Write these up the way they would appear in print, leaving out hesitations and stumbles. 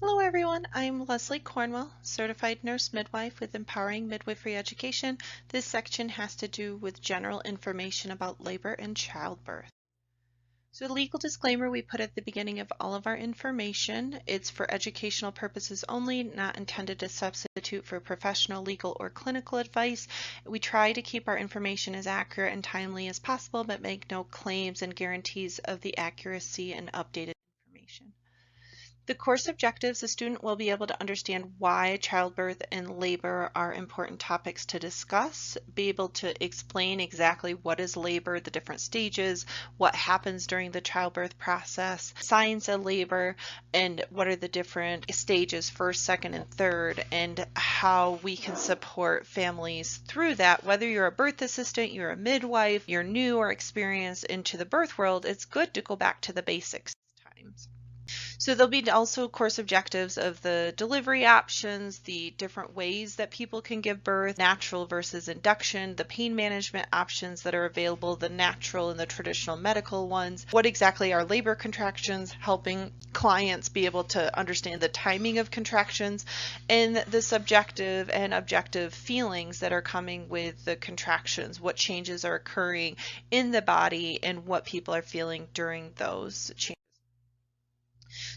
Hello everyone, I'm Leslie Cornwell, Certified Nurse Midwife with Empowering Midwifery Education. This section has to do with general information about labor and childbirth. So the legal disclaimer we put at the beginning of all of our information, it's for educational purposes only, not intended to substitute for professional, legal, or clinical advice. We try to keep our information as accurate and timely as possible, but make no claims and guarantees of the accuracy and updated information. The course objectives, the student will be able to understand why childbirth and labor are important topics to discuss, be able to explain exactly what is labor, the different stages, what happens during the childbirth process, signs of labor, and what are the different stages, first, second, and third, and how we can support families through that. Whether you're a birth assistant, you're a midwife, you're new or experienced into the birth world, it's good to go back to the basics times. So there'll be also course objectives of the delivery options, the different ways that people can give birth, natural versus induction, the pain management options that are available, the natural and the traditional medical ones, what exactly are labor contractions, helping clients be able to understand the timing of contractions, and the subjective and objective feelings that are coming with the contractions, what changes are occurring in the body and what people are feeling during those changes.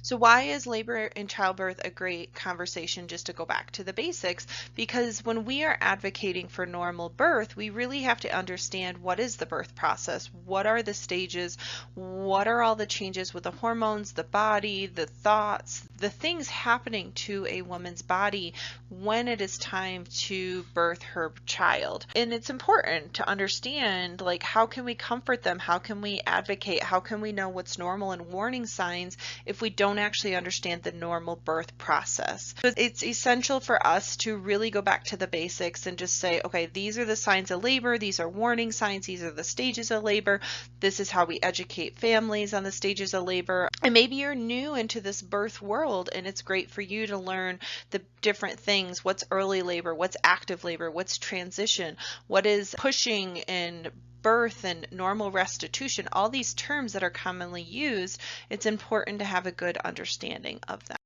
So why is labor and childbirth a great conversation, just to go back to the basics? Because when we are advocating for normal birth, we really have to understand what is the birth process, what are the stages, what are all the changes with the hormones, the body, the thoughts, the things happening to a woman's body when it is time to birth her child. And it's important to understand, like, how can we comfort them? How can we advocate? How can we know what's normal and warning signs if we don't actually understand the normal birth process? So it's essential for us to really go back to the basics and just say, okay, these are the signs of labor, these are warning signs, these are the stages of labor, this is how we educate families on the stages of labor. And maybe you're new into this birth world and it's great for you to learn the different things. What's early labor, what's active labor, what's transition, what is pushing and birth and normal restitution, all these terms that are commonly used. It's important to have a good understanding of them.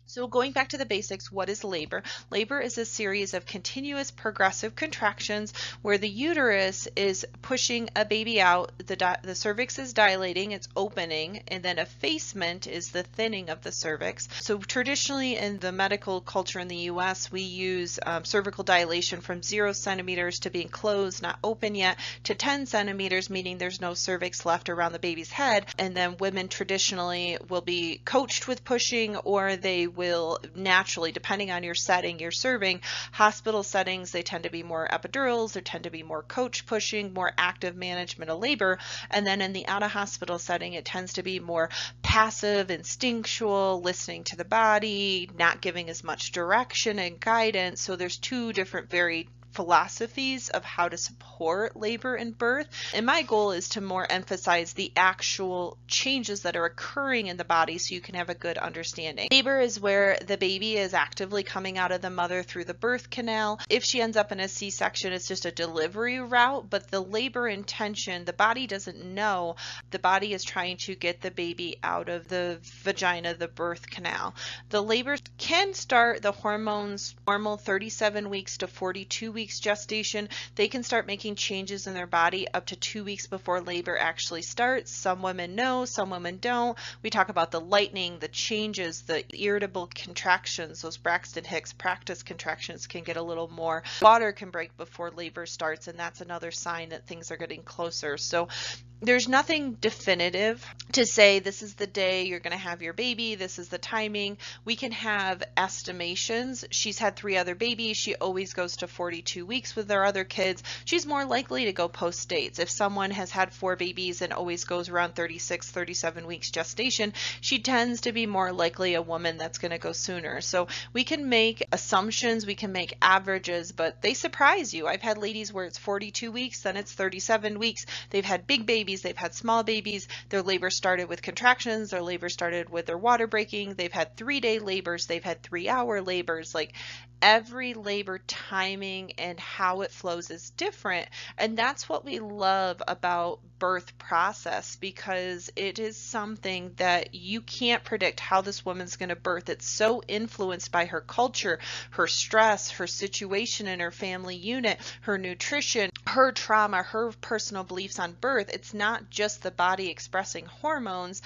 So going back to the basics, what is labor? Labor is a series of continuous progressive contractions where the uterus is pushing a baby out, the cervix is dilating, it's opening, and then effacement is the thinning of the cervix. So traditionally in the medical culture in the US, we use cervical dilation from 0 centimeters to being closed, not open yet, to 10 centimeters, meaning there's no cervix left around the baby's head. And then women traditionally will be coached with pushing, or they will naturally, depending on your setting you're serving. Hospital settings, they tend to be more epidurals, there tend to be more coach pushing, more active management of labor. And then in the out-of-hospital setting, it tends to be more passive, instinctual, listening to the body, not giving as much direction and guidance. So there's two different very philosophies of how to support labor and birth. And my goal is to more emphasize the actual changes that are occurring in the body so you can have a good understanding. Labor is where the baby is actively coming out of the mother through the birth canal. If she ends up in a C-section, it's just a delivery route, but the labor intention, the body doesn't know. The body is trying to get the baby out of the vagina, the birth canal. The labor can start, the hormones, normal 37 weeks to 42 weeks gestation. They can start making changes in their body up to 2 weeks before labor actually starts. Some women know, some women don't. We talk about the lightning, the changes, the irritable contractions, those Braxton Hicks practice contractions can get a little more. Water can break before labor starts, and that's another sign that things are getting closer. So there's nothing definitive to say this is the day you're going to have your baby, this is the timing. We can have estimations. She's had 3 other babies. She always goes to 42 weeks with their other kids. She's more likely to go post dates. If someone has had 4 babies and always goes around 36, 37 weeks gestation, she tends to be more likely a woman that's going to go sooner. So we can make assumptions, we can make averages, but they surprise you. I've had ladies where it's 42 weeks, then it's 37 weeks. They've had big babies, they've had small babies, their labor started with contractions, their labor started with their water breaking, they've had 3-day labors, they've had 3-hour labors. Like, every labor timing and how it flows is different, and that's what we love about birth process, because it is something that you can't predict how this woman's going to birth. It's so influenced by her culture, her stress, her situation in her family unit, her nutrition, her trauma, her personal beliefs on birth. It's not just the body expressing hormones.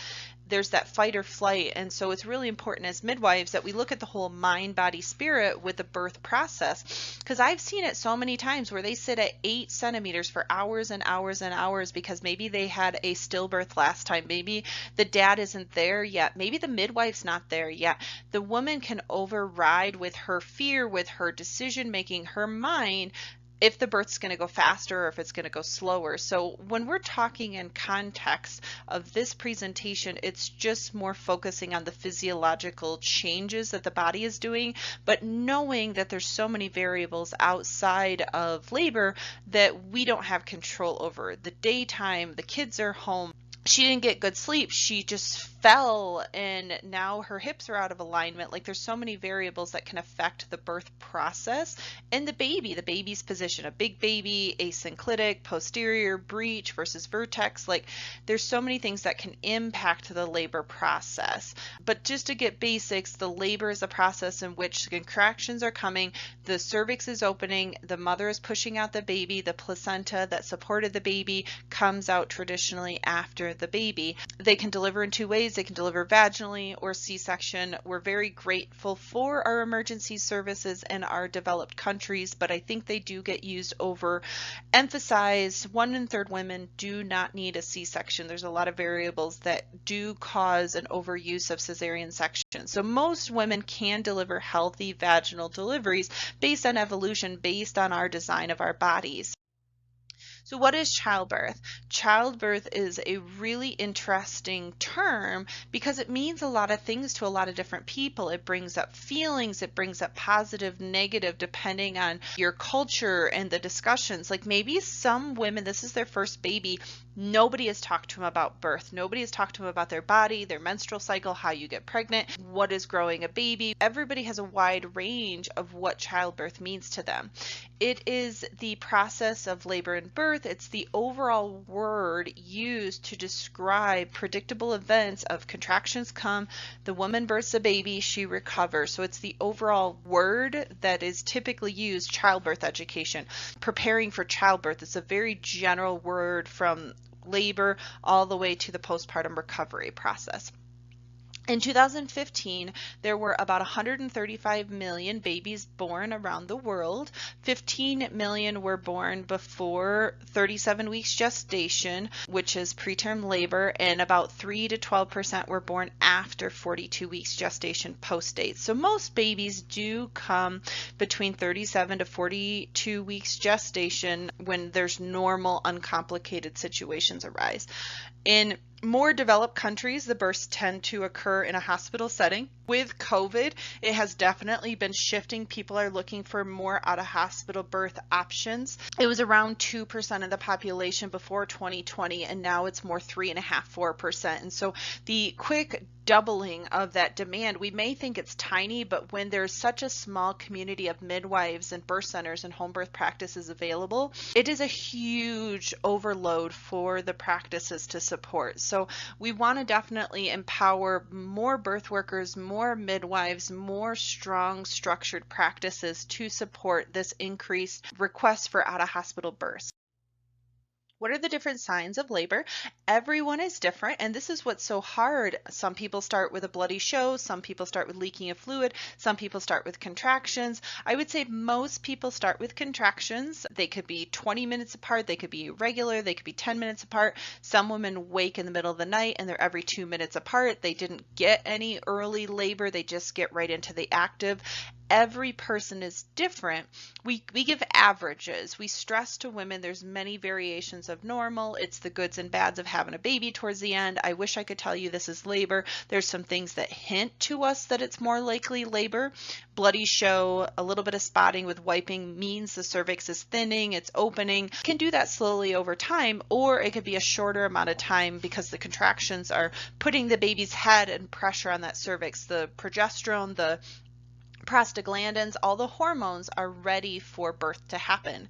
There's that fight or flight. And so it's really important as midwives that we look at the whole mind, body, spirit with the birth process, because I've seen it so many times where they sit at 8 centimeters for hours and hours and hours because maybe they had a stillbirth last time. Maybe the dad isn't there yet. Maybe the midwife's not there yet. The woman can override with her fear, with her decision making, her mind, if the birth's going to go faster or if it's going to go slower. So when we're talking in context of this presentation, it's just more focusing on the physiological changes that the body is doing, but knowing that there's so many variables outside of labor that we don't have control over. The daytime, the kids are home. She didn't get good sleep. She just fell and now her hips are out of alignment. Like, there's so many variables that can affect the birth process and the baby's position. A big baby, asynclitic, posterior, breech versus vertex. Like, there's so many things that can impact the labor process. But just to get basics, the labor is a process in which contractions are coming, the cervix is opening, the mother is pushing out the baby, the placenta that supported the baby comes out traditionally after the baby. They can deliver in 2 ways. They can deliver vaginally or C-section. We're very grateful for our emergency services in our developed countries, but I think they do get used over emphasized. 1 in 3 women do not need a C-section. There's a lot of variables that do cause an overuse of cesarean section. So most women can deliver healthy vaginal deliveries based on evolution, based on our design of our bodies. So what is childbirth? Childbirth is a really interesting term because it means a lot of things to a lot of different people. It brings up feelings, it brings up positive, negative, depending on your culture and the discussions. Like, maybe some women, this is their first baby, nobody has talked to them about birth. Nobody has talked to them about their body, their menstrual cycle, how you get pregnant, what is growing a baby. Everybody has a wide range of what childbirth means to them. It is the process of labor and birth. It's the overall word used to describe predictable events of contractions come, the woman births a baby, she recovers. So it's the overall word that is typically used, childbirth education. Preparing for childbirth is a very general word from labor all the way to the postpartum recovery process. In 2015, there were about 135 million babies born around the world. 15 million were born before 37 weeks gestation, which is preterm labor, and about 3 to 12% were born after 42 weeks gestation post-date. So most babies do come between 37 to 42 weeks gestation when there's normal, uncomplicated situations arise. In more developed countries, the births tend to occur in a hospital setting. With COVID, it has definitely been shifting. People are looking for more out-of-hospital birth options. It was around 2% of the population before 2020, and now it's more 3.5–4%. And so the quick doubling of that demand, we may think it's tiny, but when there's such a small community of midwives and birth centers and home birth practices available, it is a huge overload for the practices to support. So we want to definitely empower more birth workers, more midwives, more strong structured practices to support this increased request for out-of-hospital births. What are the different signs of labor? Everyone is different, and this is what's so hard. Some people start with a bloody show, some people start with leaking of fluid, some people start with contractions. I would say most people start with contractions. They could be 20 minutes apart, they could be irregular, they could be 10 minutes apart. Some women wake in the middle of the night and they're every 2 minutes apart. They didn't get any early labor, they just get right into the active. Every person is different. We give averages. We stress to women there's many variations of normal. It's the goods and bads of having a baby towards the end. I wish I could tell you this is labor. There's some things that hint to us that it's more likely labor. Bloody show, a little bit of spotting with wiping means the cervix is thinning, it's opening. You can do that slowly over time, or it could be a shorter amount of time because the contractions are putting the baby's head and pressure on that cervix. The progesterone, the prostaglandins, all the hormones are ready for birth to happen.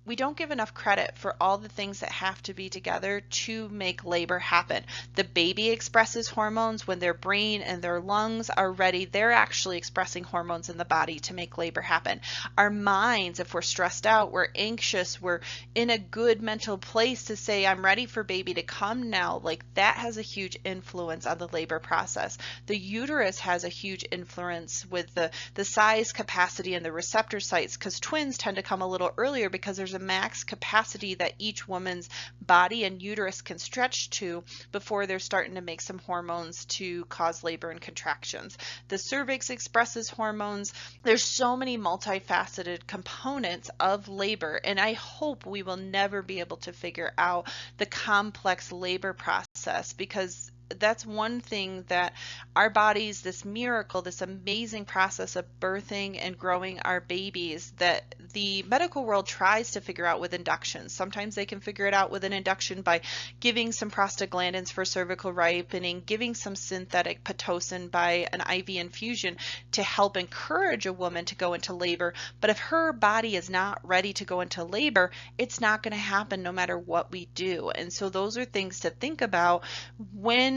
we don't give enough credit for all the things that have to be together to make labor happen. The baby expresses hormones when their brain and their lungs are ready. They're actually expressing hormones in the body to make labor happen. Our minds, if we're stressed out, we're anxious, we're in a good mental place to say, I'm ready for baby to come now, like that has a huge influence on the labor process. The uterus has a huge influence with the size, capacity, and the receptor sites, because twins tend to come a little earlier because there's a max capacity that each woman's body and uterus can stretch to before they're starting to make some hormones to cause labor and contractions. The cervix expresses hormones. There's so many multifaceted components of labor, and I hope we will never be able to figure out the complex labor process, because that's one thing that our bodies, this miracle, this amazing process of birthing and growing our babies, that the medical world tries to figure out with induction. Sometimes they can figure it out with an induction by giving some prostaglandins for cervical ripening, giving some synthetic Pitocin by an IV infusion to help encourage a woman to go into labor. But if her body is not ready to go into labor, it's not going to happen no matter what we do. And so those are things to think about when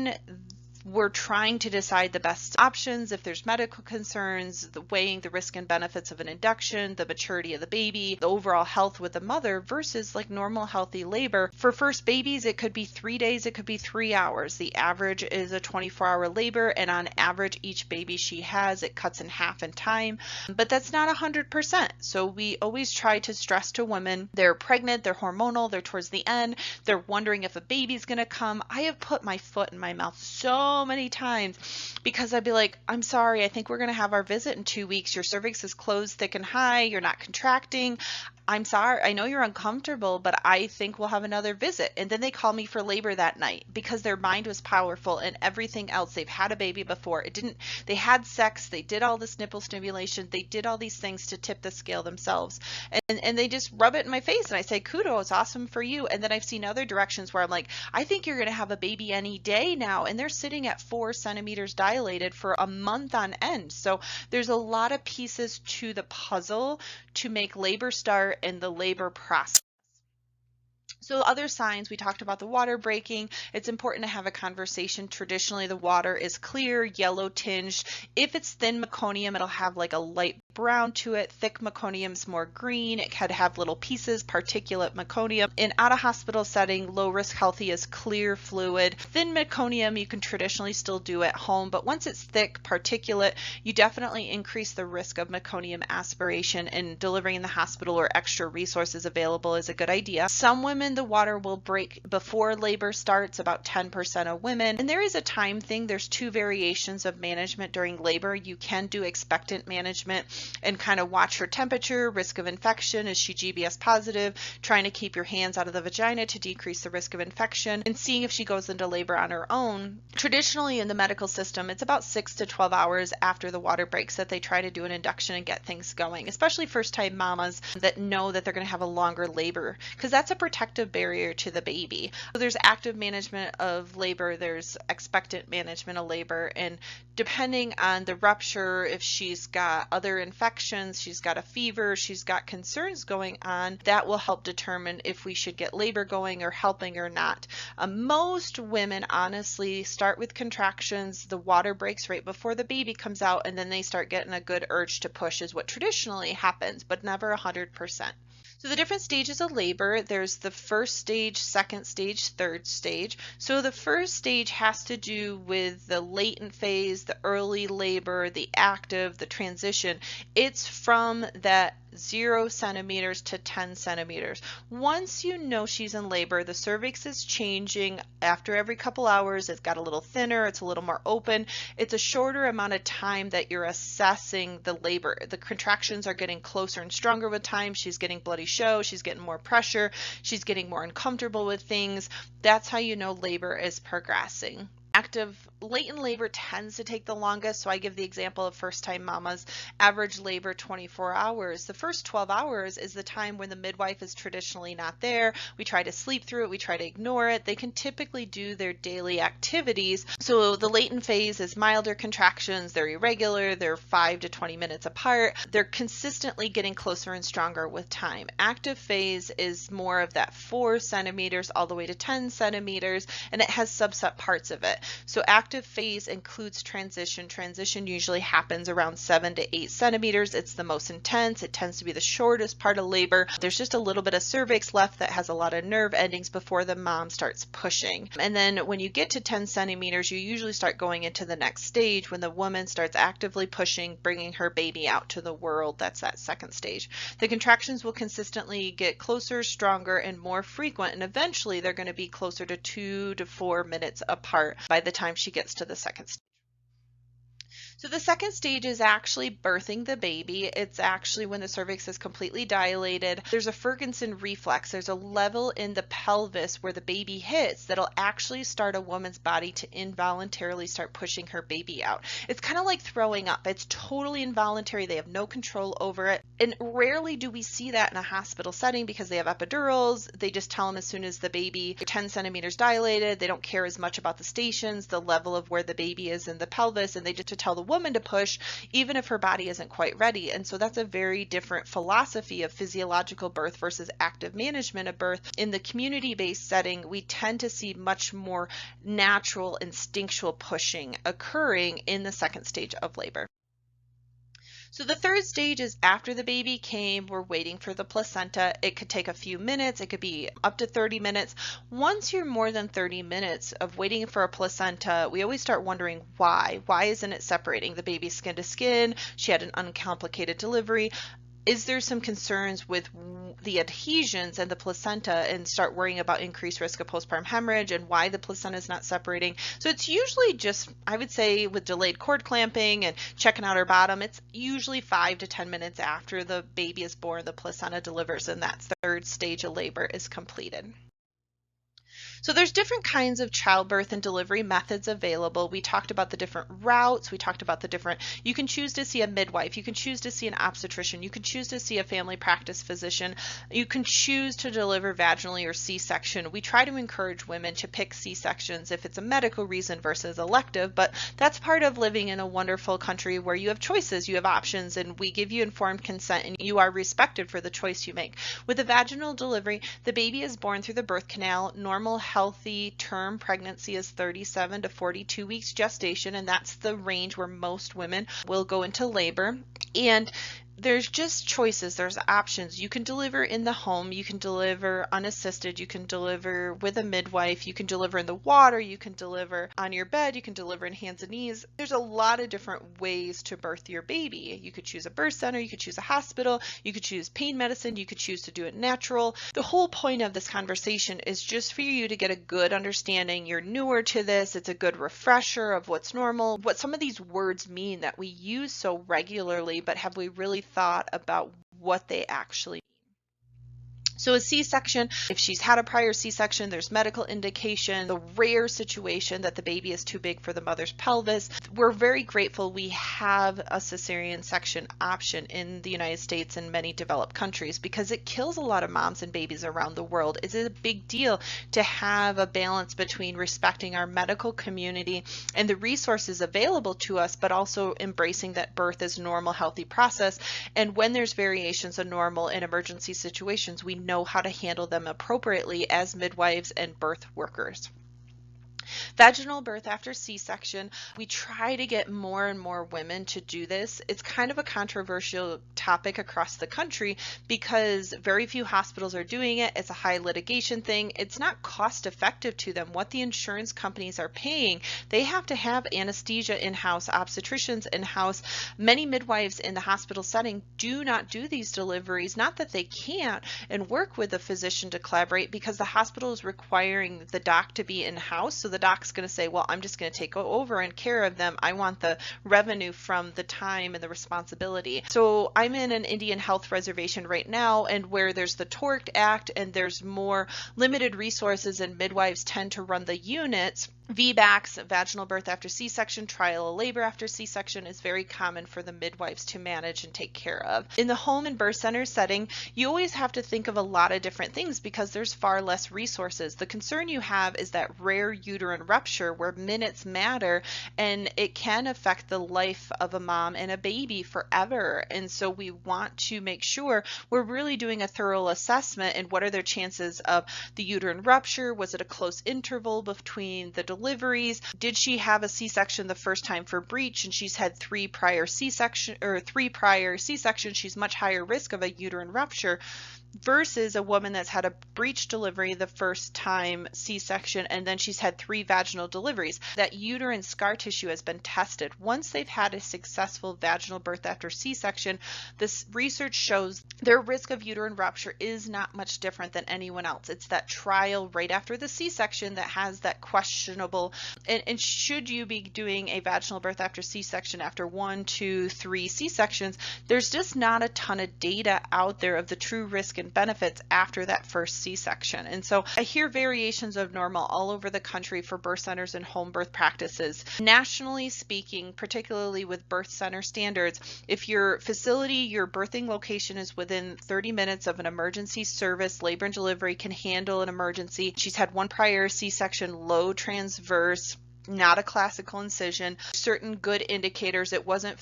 we're trying to decide the best options. If there's medical concerns, the weighing the risk and benefits of an induction, the maturity of the baby, the overall health with the mother versus like normal healthy labor. For first babies, it could be 3 days, it could be 3 hours. The average is a 24-hour labor, and on average, each baby she has, it cuts in half in time, but that's not 100%. So we always try to stress to women, they're pregnant, they're hormonal, they're towards the end, they're wondering if a baby's gonna come. I have put my foot in my mouth so many times because I'd be like, I'm sorry, I think we're going to have our visit in 2 weeks. Your cervix is closed, thick and high. You're not contracting. I'm sorry, I know you're uncomfortable, but I think we'll have another visit. And then they call me for labor that night because their mind was powerful and everything else. They've had a baby before. They had sex. They did all this nipple stimulation. They did all these things to tip the scale themselves. And they just rub it in my face and I say, kudos, awesome for you. And then I've seen other directions where I'm like, I think you're going to have a baby any day now. And they're sitting at 4 centimeters dilated for a month on end. So there's a lot of pieces to the puzzle to make labor start and the labor process. So other signs, we talked about the water breaking. It's important to have a conversation. Traditionally, the water is clear, yellow tinged. If it's thin meconium, it'll have like a light brown to it. Thick meconium's more green. It could have little pieces, particulate meconium. In out of hospital setting, low risk healthy is clear fluid. Thin meconium you can traditionally still do at home, but once it's thick, particulate, you definitely increase the risk of meconium aspiration, and delivering in the hospital or extra resources available is a good idea. Some women, the water will break before labor starts, about 10% of women. And there is a time thing. There's 2 variations of management during labor. You can do expectant management and kind of watch her temperature, risk of infection. Is she GBS positive? Trying to keep your hands out of the vagina to decrease the risk of infection, and seeing if she goes into labor on her own. Traditionally in the medical system, it's about 6 to 12 hours after the water breaks that they try to do an induction and get things going, especially first-time mamas that know that they're going to have a longer labor, because that's a protective barrier to the baby. So there's active management of labor, there's expectant management of labor, and depending on the rupture, if she's got other infections, she's got a fever, she's got concerns going on, that will help determine if we should get labor going or helping or not. Most women honestly start with contractions, the water breaks right before the baby comes out, and then they start getting a good urge to push is what traditionally happens, but never 100%. So the different stages of labor, there's the first stage, second stage, third stage. So the first stage has to do with the latent phase, the early labor, the active, the transition. It's from that 0 centimeters to 10 centimeters. Once you know she's in labor, the cervix is changing after every couple hours. It's got a little thinner, it's a little more open. It's a shorter amount of time that you're assessing the labor. The contractions are getting closer and stronger with time. She's getting bloody show, she's getting more pressure, she's getting more uncomfortable with things. That's how you know labor is progressing. Latent labor tends to take the longest, so I give the example of first-time mamas. Average labor 24 hours. The first 12 hours is the time when the midwife is traditionally not there. We try to sleep through it, we try to ignore it. They can typically do their daily activities. So the latent phase is milder contractions, they're irregular, they're 5 to 20 minutes apart. They're consistently getting closer and stronger with time. Active phase is more of that 4 centimeters all the way to 10 centimeters, and it has subset parts of it. So active phase includes transition. Transition usually happens around 7 to 8 centimeters. It's the most intense. It tends to be the shortest part of labor. There's just a little bit of cervix left that has a lot of nerve endings before the mom starts pushing. And then when you get to 10 centimeters, you usually start going into the next stage when the woman starts actively pushing, bringing her baby out to the world. That's that second stage. The contractions will consistently get closer, stronger, and more frequent, and eventually they're going to be closer to 2 to 4 minutes apart by the time she gets to the second stage. So the second stage is actually birthing the baby. It's actually when the cervix is completely dilated. There's a Ferguson reflex. There's a level in the pelvis where the baby hits that'll actually start a woman's body to involuntarily start pushing her baby out. It's kind of like throwing up. It's totally involuntary. They have no control over it. And rarely do we see that in a hospital setting because they have epidurals. They just tell them as soon as the baby 10 centimeters dilated, they don't care as much about the stations, the level of where the baby is in the pelvis, and they just tell the woman to push even if her body isn't quite ready. And so that's a very different philosophy of physiological birth versus active management of birth. In the community-based setting, we tend to see much more natural instinctual pushing occurring in the second stage of labor. So the third stage is after the baby came, we're waiting for the placenta. It could take a few minutes, it could be up to 30 minutes. Once you're more than 30 minutes of waiting for a placenta, we always start wondering why. Why isn't it separating? The baby's skin to skin, she had an uncomplicated delivery. Is there some concerns with the adhesions and the placenta, and start worrying about increased risk of postpartum hemorrhage and why the placenta is not separating? So it's usually just, I would say, with delayed cord clamping and checking out her bottom, it's usually 5 to 10 minutes after the baby is born, the placenta delivers, and that third stage of labor is completed. So there's different kinds of childbirth and delivery methods available. We talked about the different routes. We talked about you can choose to see a midwife. You can choose to see an obstetrician. You can choose to see a family practice physician. You can choose to deliver vaginally or C-section. We try to encourage women to pick C-sections if it's a medical reason versus elective, but that's part of living in a wonderful country where you have choices, you have options, and we give you informed consent and you are respected for the choice you make. With a vaginal delivery, the baby is born through the birth canal. Normal healthy term pregnancy is 37 to 42 weeks gestation, and that's the range where most women will go into labor. And there's just choices, there's options. You can deliver in the home, you can deliver unassisted, you can deliver with a midwife, you can deliver in the water, you can deliver on your bed, you can deliver in hands and knees. There's a lot of different ways to birth your baby. You could choose a birth center, you could choose a hospital, you could choose pain medicine, you could choose to do it natural. The whole point of this conversation is just for you to get a good understanding. You're newer to this, it's a good refresher of what's normal, what some of these words mean that we use so regularly, but have we really thought about what they actually mean? So a C-section, if she's had a prior C-section, there's medical indication, the rare situation that the baby is too big for the mother's pelvis. We're very grateful we have a cesarean section option in the United States and many developed countries because it kills a lot of moms and babies around the world. It's a big deal to have a balance between respecting our medical community and the resources available to us, but also embracing that birth is a normal, healthy process. And when there's variations of normal in emergency situations, we know how to handle them appropriately as midwives and birth workers. Vaginal birth after C-section, we try to get more and more women to do this. It's kind of a controversial topic across the country because very few hospitals are doing it. It's a high litigation thing. It's not cost effective to them. What the insurance companies are paying, they have to have anesthesia in-house, obstetricians in-house. Many midwives in the hospital setting do not do these deliveries, not that they can't, and work with a physician to collaborate because the hospital is requiring the doc to be in-house. So the doc's going to say, well, I'm just going to take over and care of them. I want the revenue from the time and the responsibility. So I'm in an Indian health reservation right now, and where there's the TORC Act and there's more limited resources and midwives tend to run the units, VBACs, vaginal birth after C-section, trial of labor after C-section, is very common for the midwives to manage and take care of. In the home and birth center setting, you always have to think of a lot of different things because there's far less resources. The concern you have is that rare uterine rupture where minutes matter, and it can affect the life of a mom and a baby forever. And so we want to make sure we're really doing a thorough assessment and what are their chances of the uterine rupture. Was it a close interval between the deliveries? Did she have a C-section the first time for breech and she's had 3 prior C-sections? She's much higher risk of a uterine rupture versus a woman that's had a breech delivery the first time C-section and then she's had 3 vaginal deliveries. That uterine scar tissue has been tested. Once they've had a successful vaginal birth after C-section, this research shows their risk of uterine rupture is not much different than anyone else. It's that trial right after the C-section that has that questionable, and should you be doing a vaginal birth after C-section after 1, 2, 3 C-sections, there's just not a ton of data out there of the true risk and benefits after that first C-section. And so I hear variations of normal all over the country for birth centers and home birth practices. Nationally speaking, particularly with birth center standards, if your facility, your birthing location is within 30 minutes of an emergency service, labor and delivery can handle an emergency. She's had 1 prior C-section, low transverse, not a classical incision, certain good indicators. It wasn't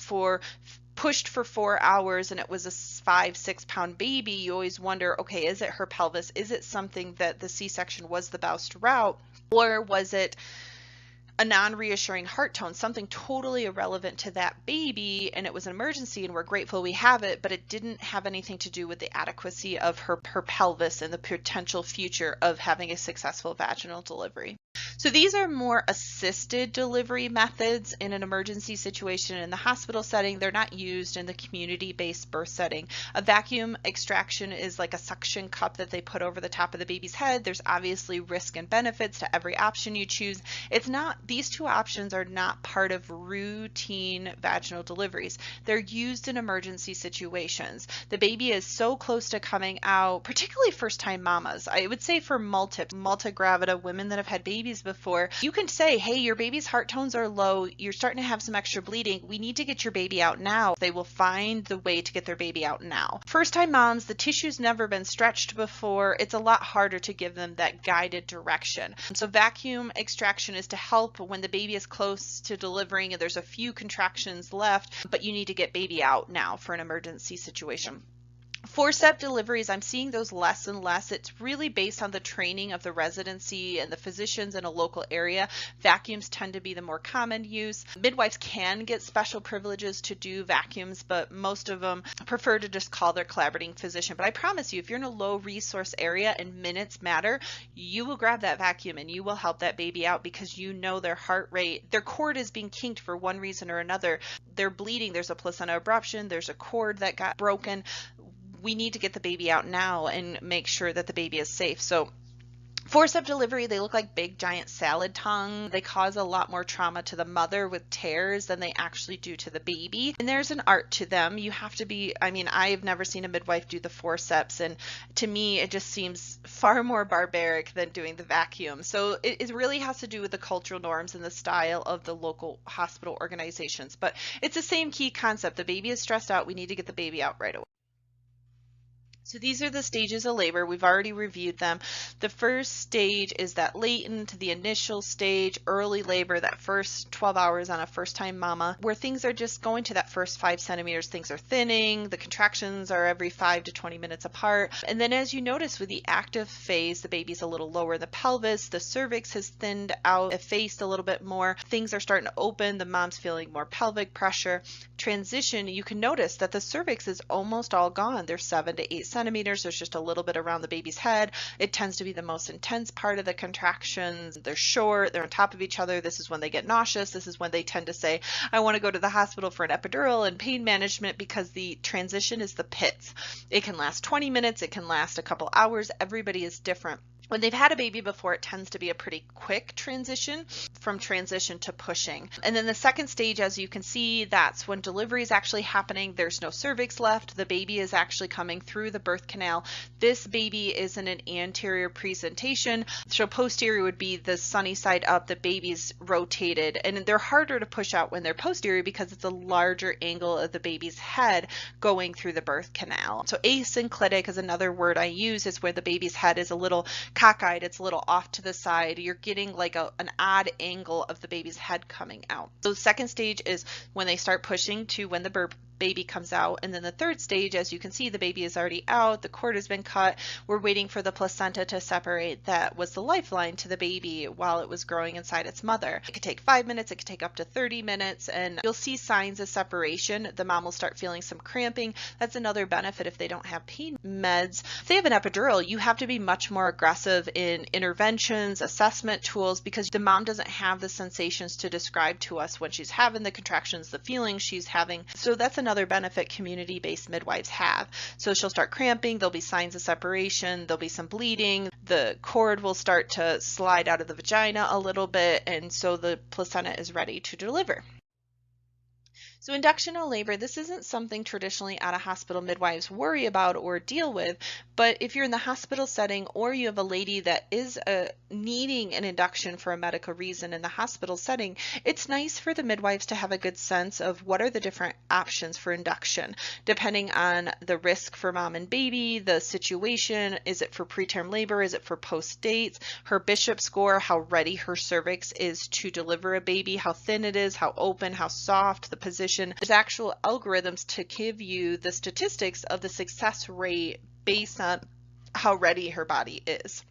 pushed for 4 hours and it was a 5-6 pound baby. You always wonder, okay, is it her pelvis? Is it something that the C-section was the best route? Or was it a non-reassuring heart tone, something totally irrelevant to that baby, and it was an emergency and we're grateful we have it, but it didn't have anything to do with the adequacy of her pelvis and the potential future of having a successful vaginal delivery. So these are more assisted delivery methods in an emergency situation in the hospital setting. They're not used in the community-based birth setting. A vacuum extraction is like a suction cup that they put over the top of the baby's head. There's obviously risk and benefits to every option you choose. These 2 options are not part of routine vaginal deliveries. They're used in emergency situations. The baby is so close to coming out, particularly first-time mamas. I would say for multigravida women that have had babies before, you can say, hey, your baby's heart tones are low, you're starting to have some extra bleeding, we need to get your baby out now. They will find the way to get their baby out now. First-time moms, the tissue's never been stretched before. It's a lot harder to give them that guided direction. So vacuum extraction is to help when the baby is close to delivering and there's a few contractions left, but you need to get baby out now for an emergency situation. Forceps deliveries, I'm seeing those less and less. It's really based on the training of the residency and the physicians in a local area. Vacuums tend to be the more common use. Midwives can get special privileges to do vacuums, but most of them prefer to just call their collaborating physician. But I promise you, if you're in a low resource area and minutes matter, you will grab that vacuum and you will help that baby out because you know their heart rate, their cord is being kinked for one reason or another. They're bleeding, there's a placenta abruption, there's a cord that got broken. We need to get the baby out now and make sure that the baby is safe. So forceps delivery, they look like big giant salad tongue. They cause a lot more trauma to the mother with tears than they actually do to the baby. And there's an art to them. You have to be, I've never seen a midwife do the forceps, and to me it just seems far more barbaric than doing the vacuum. So it really has to do with the cultural norms and the style of the local hospital organizations. But it's the same key concept. The baby is stressed out. We need to get the baby out right away. So these are the stages of labor. We've already reviewed them. The first stage is that latent, the initial stage, early labor, that first 12 hours on a first-time mama, where things are just going to that first 5 centimeters. Things are thinning. The contractions are every 5 to 20 minutes apart. And then as you notice with the active phase, the baby's a little lower in the pelvis. The cervix has thinned out, effaced a little bit more. Things are starting to open. The mom's feeling more pelvic pressure. Transition, you can notice that the cervix is almost all gone. There's 7 to 8 centimeters. There's just a little bit around the baby's head. It tends to be the most intense part of the contractions. They're short, they're on top of each other. This is when they get nauseous. This is when they tend to say, I want to go to the hospital for an epidural and pain management, because the transition is the pits. It can last 20 minutes. It can last a couple hours. Everybody is different. When they've had a baby before, it tends to be a pretty quick transition from transition to pushing. And then the second stage, as you can see, that's when delivery is actually happening. There's no cervix left. The baby is actually coming through the birth canal. This baby is in an anterior presentation. So posterior would be the sunny side up. The baby's rotated, and they're harder to push out when they're posterior because it's a larger angle of the baby's head going through the birth canal. So asynclitic is another word I use. It's where the baby's head is a little cockeyed, it's a little off to the side. You're getting like an odd angle of the baby's head coming out. So the second stage is when they start pushing to when the baby comes out. And then the third stage, as you can see, the baby is already out, the cord has been cut. We're waiting for the placenta to separate. That was the lifeline to the baby while it was growing inside its mother. It could take 5 minutes, it could take up to 30 minutes, and you'll see signs of separation. The mom will start feeling some cramping. That's another benefit if they don't have pain meds. If they have an epidural, you have to be much more aggressive in interventions, assessment tools, because the mom doesn't have the sensations to describe to us when she's having the contractions, the feelings she's having. So that's another benefit community-based midwives have. So she'll start cramping, there'll be signs of separation, there'll be some bleeding, the cord will start to slide out of the vagina a little bit, and so the placenta is ready to deliver. So inductional labor, this isn't something traditionally out of hospital midwives worry about or deal with, but if you're in the hospital setting or you have a lady that is needing an induction for a medical reason in the hospital setting, it's nice for the midwives to have a good sense of what are the different options for induction, depending on the risk for mom and baby, the situation. Is it for preterm labor? Is it for post dates? Her Bishop score, how ready her cervix is to deliver a baby, how thin it is, how open, how soft, the position. There's actual algorithms to give you the statistics of the success rate based on how ready her body is.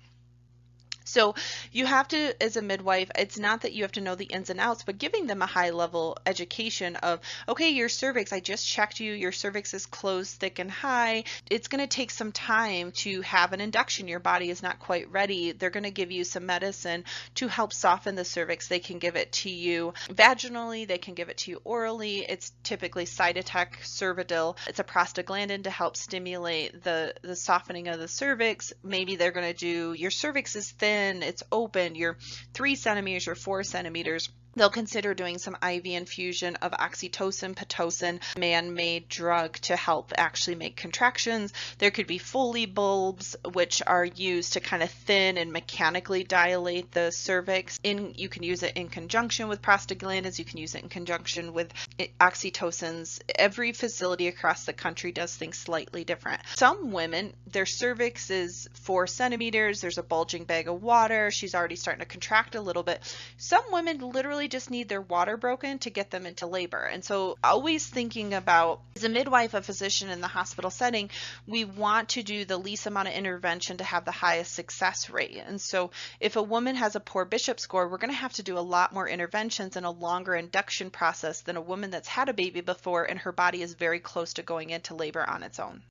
So you have to, as a midwife, it's not that you have to know the ins and outs, but giving them a high level education of, okay, your cervix, I just checked you, your cervix is closed, thick and high. It's going to take some time to have an induction. Your body is not quite ready. They're going to give you some medicine to help soften the cervix. They can give it to you vaginally. They can give it to you orally. It's typically Cytotec, Cervidil. It's a prostaglandin to help stimulate the softening of the cervix. Maybe they're going to do, your cervix is thin, it's open, you're 3 centimeters or 4 centimeters. They'll consider doing some IV infusion of oxytocin, pitocin, man-made drug to help actually make contractions. There could be Foley bulbs, which are used to kind of thin and mechanically dilate the cervix. You can use it in conjunction with prostaglandins. You can use it in conjunction with oxytocins. Every facility across the country does things slightly different. Some women, their cervix is 4 centimeters. There's a bulging bag of water. She's already starting to contract a little bit. Some women literally just need their water broken to get them into labor. And so always thinking about, as a midwife, a physician in the hospital setting, we want to do the least amount of intervention to have the highest success rate. And so if a woman has a poor Bishop score, we're going to have to do a lot more interventions and a longer induction process than a woman that's had a baby before and her body is very close to going into labor on its own.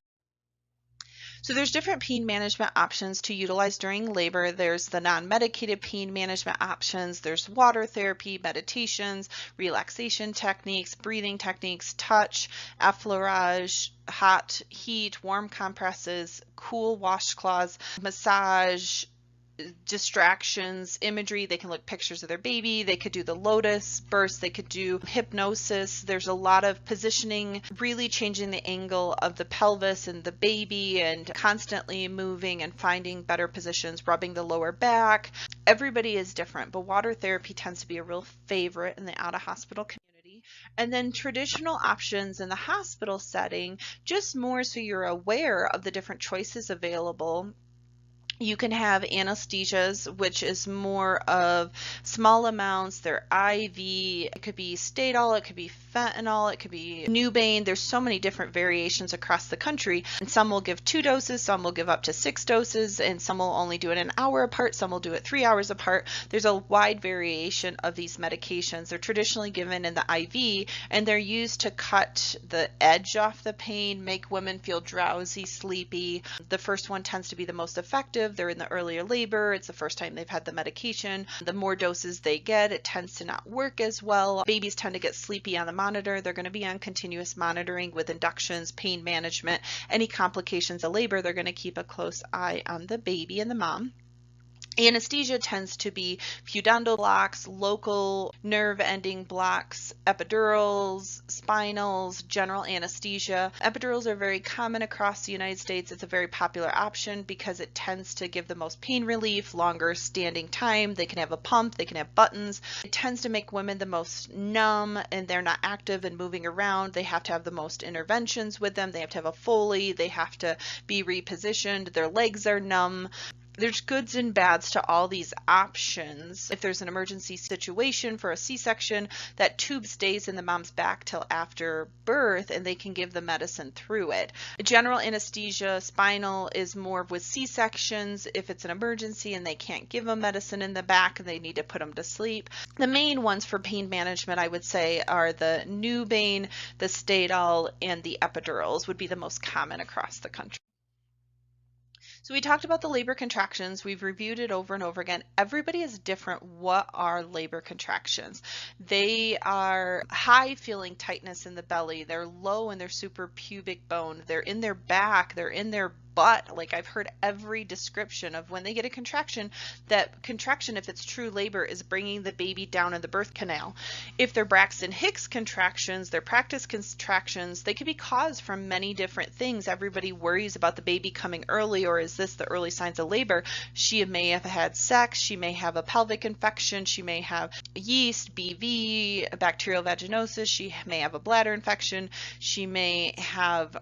So there's different pain management options to utilize during labor. There's the non-medicated pain management options. There's water therapy, meditations, relaxation techniques, breathing techniques, touch, effleurage, hot, heat, warm compresses, cool washcloths, massage, distractions, imagery. They can look pictures of their baby. They could do the lotus burst. They could do hypnosis. There's a lot of positioning, really changing the angle of the pelvis and the baby and constantly moving and finding better positions, rubbing the lower back. Everybody is different, but water therapy tends to be a real favorite in the out-of-hospital community. And then traditional options in the hospital setting, just more so you're aware of the different choices available. You can have anesthesias, which is more of small amounts. They're IV. It could be Stadol, it could be fentanyl, it could be Nubane. There's so many different variations across the country. And some will give 2 doses, some will give up to 6 doses, and some will only do it an hour apart, some will do it 3 hours apart. There's a wide variation of these medications. They're traditionally given in the IV, and they're used to cut the edge off the pain, make women feel drowsy, sleepy. The first one tends to be the most effective. They're in the earlier labor. It's the first time they've had the medication. The more doses they get, it tends to not work as well. Babies tend to get sleepy on the monitor. They're going to be on continuous monitoring with inductions, pain management, any complications of labor. They're going to keep a close eye on the baby and the mom. Anesthesia tends to be pudendal blocks, local nerve ending blocks, epidurals, spinals, general anesthesia. Epidurals are very common across the United States. It's a very popular option because it tends to give the most pain relief, longer standing time. They can have a pump, they can have buttons. It tends to make women the most numb, and they're not active and moving around. They have to have the most interventions with them. They have to have a Foley. They have to be repositioned. Their legs are numb. There's goods and bads to all these options. If there's an emergency situation for a C-section, that tube stays in the mom's back till after birth and they can give the medicine through it. General anesthesia, spinal is more with C-sections if it's an emergency and they can't give them medicine in the back and they need to put them to sleep. The main ones for pain management, I would say, are the Nubane, the Stadol, and the epidurals would be the most common across the country. So we talked about the labor contractions. We've reviewed it over and over again. Everybody is different. What are labor contractions? They are high feeling tightness in the belly. They're low in their suprapubic bone. They're in their back. They're in their butt. Like, I've heard every description of when they get a contraction, that contraction, if it's true labor, is bringing the baby down in the birth canal. If they're Braxton Hicks contractions, they're practice contractions, they could be caused from many different things. Everybody worries about the baby coming early, or is this the early signs of labor? She may have had sex, she may have a pelvic infection, she may have yeast, BV, bacterial vaginosis, she may have a bladder infection, she may have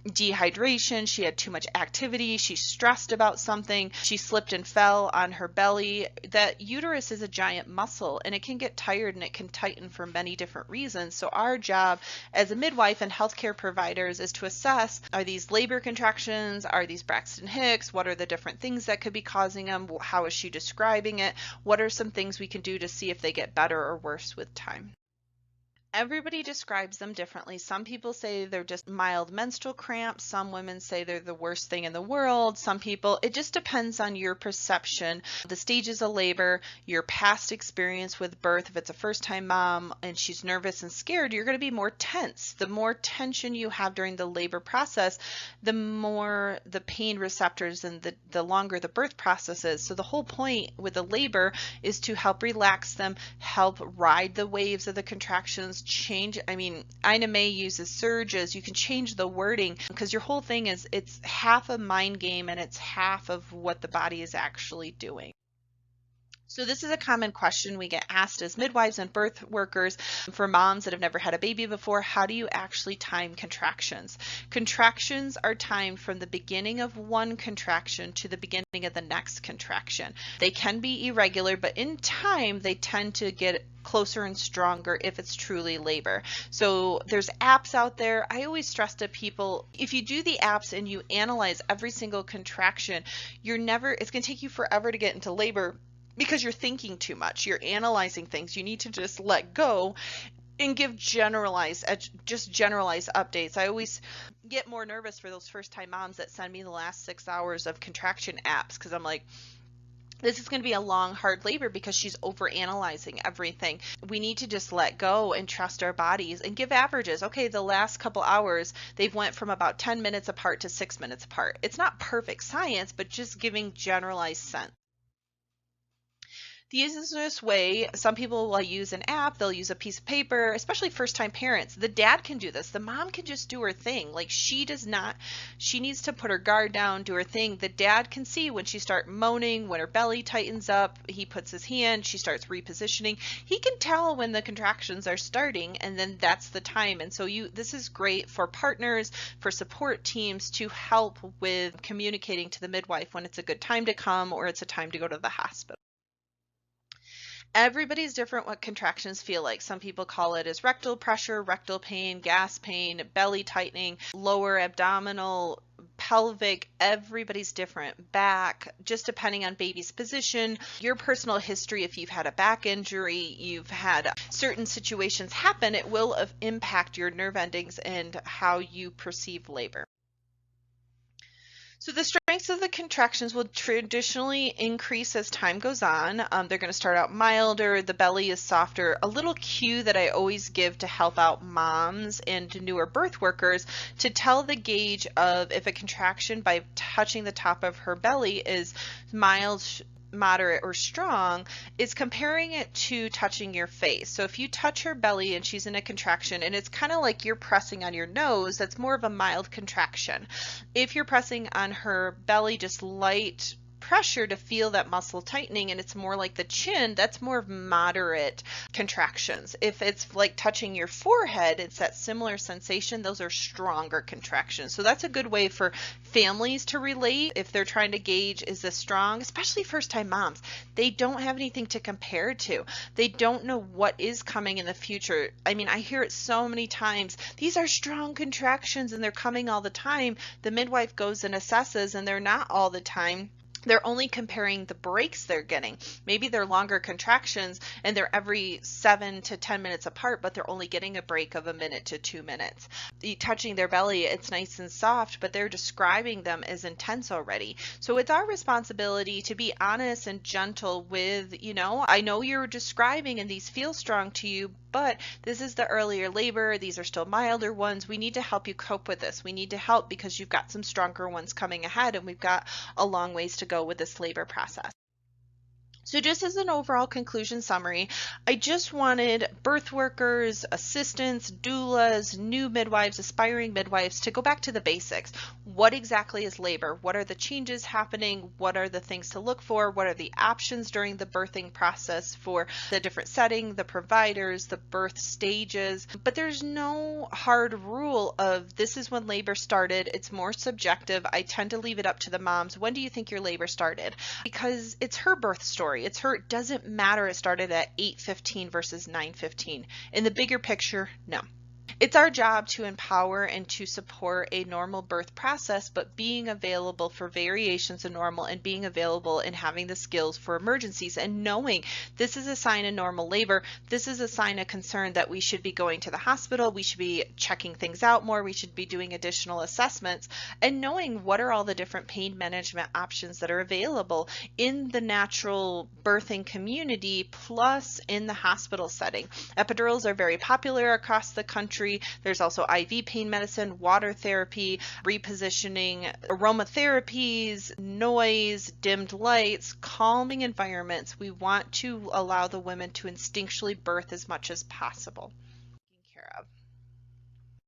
dehydration, she had too much activity, she's stressed about something, she slipped and fell on her belly. That uterus is a giant muscle and it can get tired and it can tighten for many different reasons. So our job as a midwife and healthcare providers is to assess, are these labor contractions, are these Braxton Hicks, what are the different things that could be causing them, how is she describing it, what are some things we can do to see if they get better or worse with time. Everybody describes them differently. Some people say they're just mild menstrual cramps. Some women say they're the worst thing in the world. Some people, it just depends on your perception, the stages of labor, your past experience with birth. If it's a first-time mom and she's nervous and scared, you're going to be more tense. The more tension you have during the labor process, the more the pain receptors and the longer the birth process is. So the whole point with the labor is to help relax them, help ride the waves of the contractions, change. I mean, Ina May uses surges. You can change the wording because your whole thing is, it's half a mind game and it's half of what the body is actually doing. So this is a common question we get asked as midwives and birth workers for moms that have never had a baby before. How do you actually time contractions? Contractions are timed from the beginning of one contraction to the beginning of the next contraction. They can be irregular, but in time they tend to get closer and stronger if it's truly labor. So there's apps out there. I always stress to people, if you do the apps and you analyze every single contraction, it's going to take you forever to get into labor because you're thinking too much. You're analyzing things. You need to just let go and give generalized updates. I always get more nervous for those first time moms that send me the last 6 hours of contraction apps because I'm like, this is going to be a long, hard labor because she's overanalyzing everything. We need to just let go and trust our bodies and give averages. Okay, the last couple hours, they've went from about 10 minutes apart to 6 minutes apart. It's not perfect science, but just giving generalized sense. The easiest way, some people will use an app, they'll use a piece of paper, especially first-time parents. The dad can do this. The mom can just do her thing. Like, she needs to put her guard down, do her thing. The dad can see when she starts moaning, when her belly tightens up, he puts his hand, she starts repositioning. He can tell when the contractions are starting, and then that's the time. And so this is great for partners, for support teams to help with communicating to the midwife when it's a good time to come or it's a time to go to the hospital. Everybody's different what contractions feel like. Some people call it as rectal pressure, rectal pain, gas pain, belly tightening, lower abdominal, pelvic. Everybody's different. Back, just depending on baby's position, your personal history. If you've had a back injury, you've had certain situations happen, it will impact your nerve endings and how you perceive labor. So the strengths of the contractions will traditionally increase as time goes on. They're going to start out milder, the belly is softer. A little cue that I always give to help out moms and newer birth workers to tell the gauge of if a contraction by touching the top of her belly is mild, moderate, or strong is comparing it to touching your face. So if you touch her belly and she's in a contraction and it's kind of like you're pressing on your nose, that's more of a mild contraction. If you're pressing on her belly, just light pressure to feel that muscle tightening, and it's more like the chin, that's more of moderate contractions. If it's like touching your forehead, it's that similar sensation, those are stronger contractions. So that's a good way for families to relate if they're trying to gauge, is this strong? Especially first time moms, they don't have anything to compare to. They don't know what is coming in the future. I mean, I hear it so many times, these are strong contractions and they're coming all the time. The midwife goes and assesses and they're not all the time. They're only comparing the breaks they're getting. Maybe they're longer contractions and they're every 7 to 10 minutes apart, but they're only getting a break of 1 minute to 2 minutes. Touching their belly, it's nice and soft, but they're describing them as intense already. So it's our responsibility to be honest and gentle with, I know you're describing and these feel strong to you, but this is the earlier labor. These are still milder ones. We need to help you cope with this. We need to help because you've got some stronger ones coming ahead, and we've got a long ways to go with this labor process. So just as an overall conclusion summary, I just wanted birth workers, assistants, doulas, new midwives, aspiring midwives to go back to the basics. What exactly is labor? What are the changes happening? What are the things to look for? What are the options during the birthing process for the different setting, the providers, the birth stages? But there's no hard rule of this is when labor started. It's more subjective. I tend to leave it up to the moms. When do you think your labor started? Because it's her birth story. It's her, it doesn't matter it started at 8:15 versus 9:15. In the bigger picture, no. It's our job to empower and to support a normal birth process, but being available for variations of normal and being available and having the skills for emergencies and knowing this is a sign of normal labor. This is a sign of concern that we should be going to the hospital. We should be checking things out more. We should be doing additional assessments and knowing what are all the different pain management options that are available in the natural birthing community plus in the hospital setting. Epidurals are very popular across the country. There's also IV pain medicine, water therapy, repositioning, aromatherapies, noise, dimmed lights, calming environments. We want to allow the women to instinctually birth as much as possible. Taken care of.